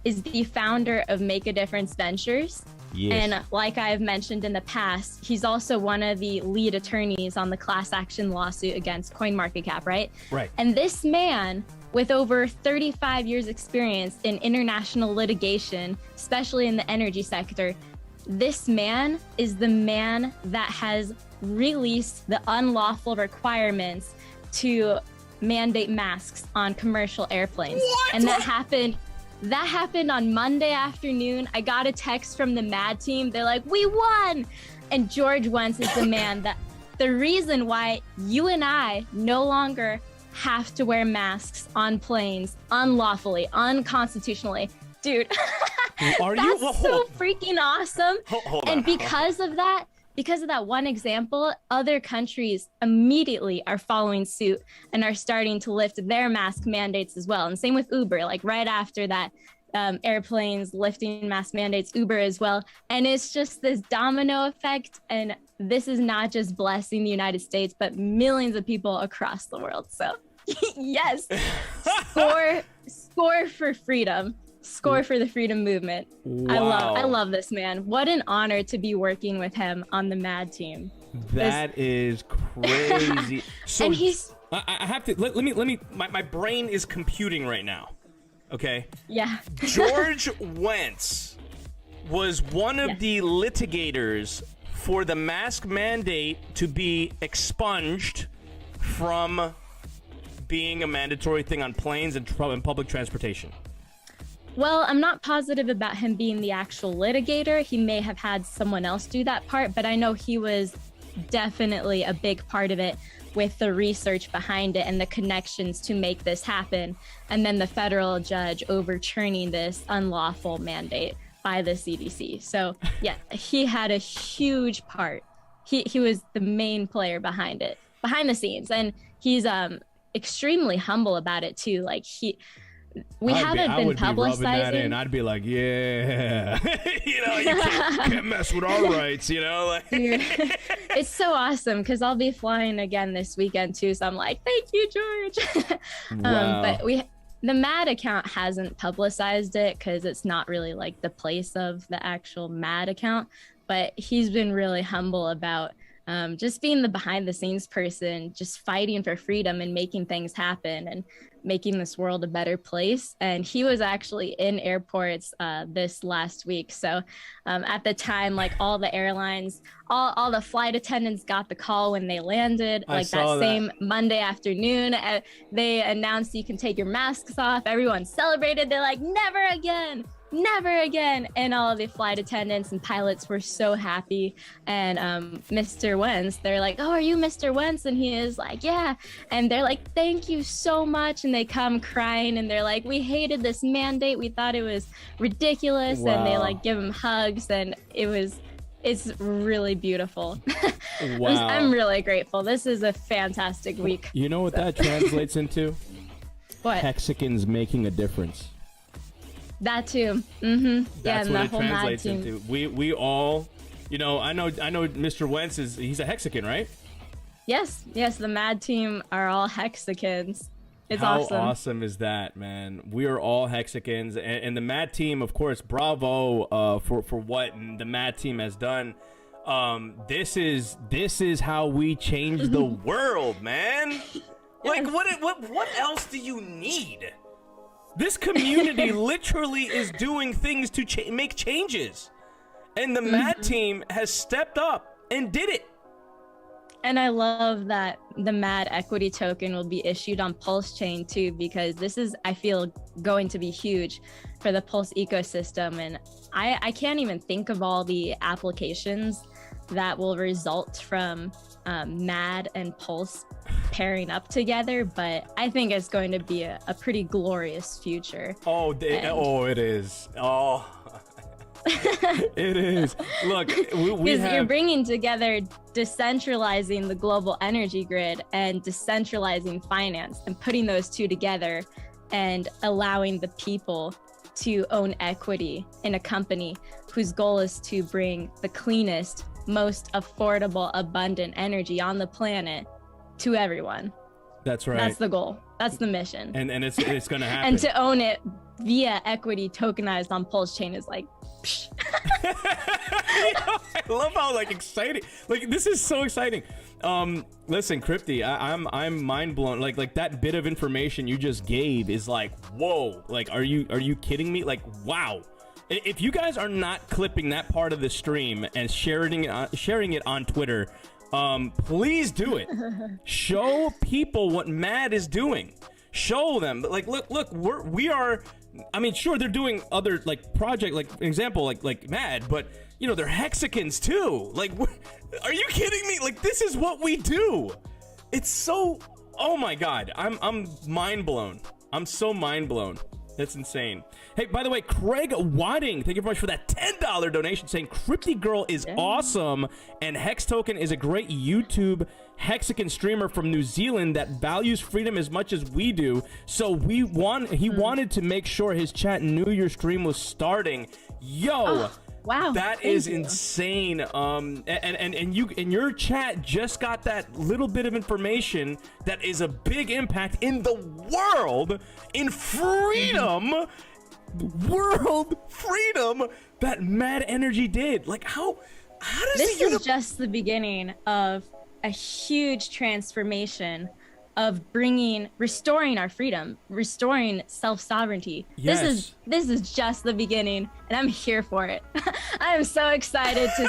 is the founder of Make a Difference Ventures. Yes. And like I've mentioned in the past, he's also one of the lead attorneys on the class action lawsuit against CoinMarketCap, right? Right. And this man, with over 35 years experience in international litigation, especially in the energy sector, this man is the man that has released the unlawful requirements to mandate masks on commercial airplanes. What? And that happened on Monday afternoon. I got a text from the MAD team. They're like, we won. And George Wentz is the man that the reason why you and I no longer have to wear masks on planes unlawfully, unconstitutionally. Dude, that's so freaking awesome. Hold and on. because of that one example, other countries immediately are following suit and are starting to lift their mask mandates as well. And same with Uber, like right after that, airplanes lifting mask mandates, Uber as well. And it's just this domino effect. And this is not just blessing the United States, but millions of people across the world. So yes, score for freedom. Score for the freedom movement. Wow. I love this man. What an honor to be working with him on the MAD team. That is crazy. So and he's I have to let me my brain is computing right now. Okay. Yeah. George Wentz was one of Yes. the litigators for the mask mandate to be expunged from being a mandatory thing on planes and public transportation. Well, I'm not positive about him being the actual litigator. He may have had someone else do that part, but I know he was definitely a big part of it with the research behind it and the connections to make this happen. And then the federal judge overturning this unlawful mandate by the CDC. So yeah, he had a huge part. He was the main player behind it, behind the scenes. And he's extremely humble about it too. Like we haven't been publicizing. I'd be like, yeah, you can't mess with our rights, like. It's so awesome because I'll be flying again this weekend too. So I'm like, thank you, George. Wow. But the MAD account hasn't publicized it because it's not really like the place of the actual MAD account. But he's been really humble about just being the behind the scenes person, just fighting for freedom and making things happen and making this world a better place. And he was actually in airports this last week. So at the time, like all the airlines, all the flight attendants got the call when they landed, like that same Monday afternoon. They announced you can take your masks off. Everyone celebrated. They're like, never again. Never again. And all of the flight attendants and pilots were so happy. And Mr. Wentz, they're like, oh, are you Mr. Wentz? And he is like, yeah. And they're like, thank you so much. And they come crying and they're like, we hated this mandate. We thought it was ridiculous. Wow. And they like give him hugs. And it's really beautiful. Wow. I'm really grateful. This is a fantastic week. You know what that translates into? What? Hexicans making a difference. That too. Mm-hmm. That's yeah, what the it whole MAD translates team. into. We all, I know Mr. Wentz he's a Hexican, right? Yes, the MAD team are all Hexicans. It's How awesome. awesome is that, man? We are all Hexicans, and the MAD team, of course, bravo for what the MAD team has done. This is how we change the world, man. Like, what else do you need? This community literally is doing things to make changes, and the MAD team has stepped up and did it. And I love that the MAD equity token will be issued on Pulsechain too, because this is, I feel, going to be huge for the Pulse ecosystem. And I can't even think of all the applications that will result from MAD and Pulse pairing up together, but I think it's going to be a pretty glorious future. It is. Oh, it is. Look, You're bringing together decentralizing the global energy grid and decentralizing finance and putting those two together and allowing the people to own equity in a company whose goal is to bring the cleanest, most affordable, abundant energy on the planet to everyone. That's right. That's the goal. That's the mission. And it's gonna happen. And to own it via equity tokenized on Pulsechain is like, psh. I love how like exciting, like this is so exciting. Listen, Crypty, I'm mind blown. Like that bit of information you just gave is like, whoa. Like, are you kidding me? Like, wow. If you guys are not clipping that part of the stream and sharing it on Twitter, please do it. Show people what Mad is doing. Show them, like, look, we are. I mean, sure, they're doing other like project, like example, like Mad, but you know they're Hexicans too. Like, are you kidding me? Like, this is what we do. It's so. Oh my God, I'm mind blown. I'm so mind blown. That's insane. Hey, by the way, Craig Wadding, thank you very much for that $10 donation, saying Cryptygirl is awesome and Hex Token is a great YouTube Hexican streamer from New Zealand that values freedom as much as we do. So he wanted to make sure his chat knew your stream was starting. Yo. Wow, that is insane. And your chat just got that little bit of information that is a big impact in the world, in freedom, world freedom that Mad Energy did. Like, how does this is just the beginning of a huge transformation of restoring our freedom, restoring self-sovereignty. Yes. This is just the beginning, and I'm here for it. I am so excited to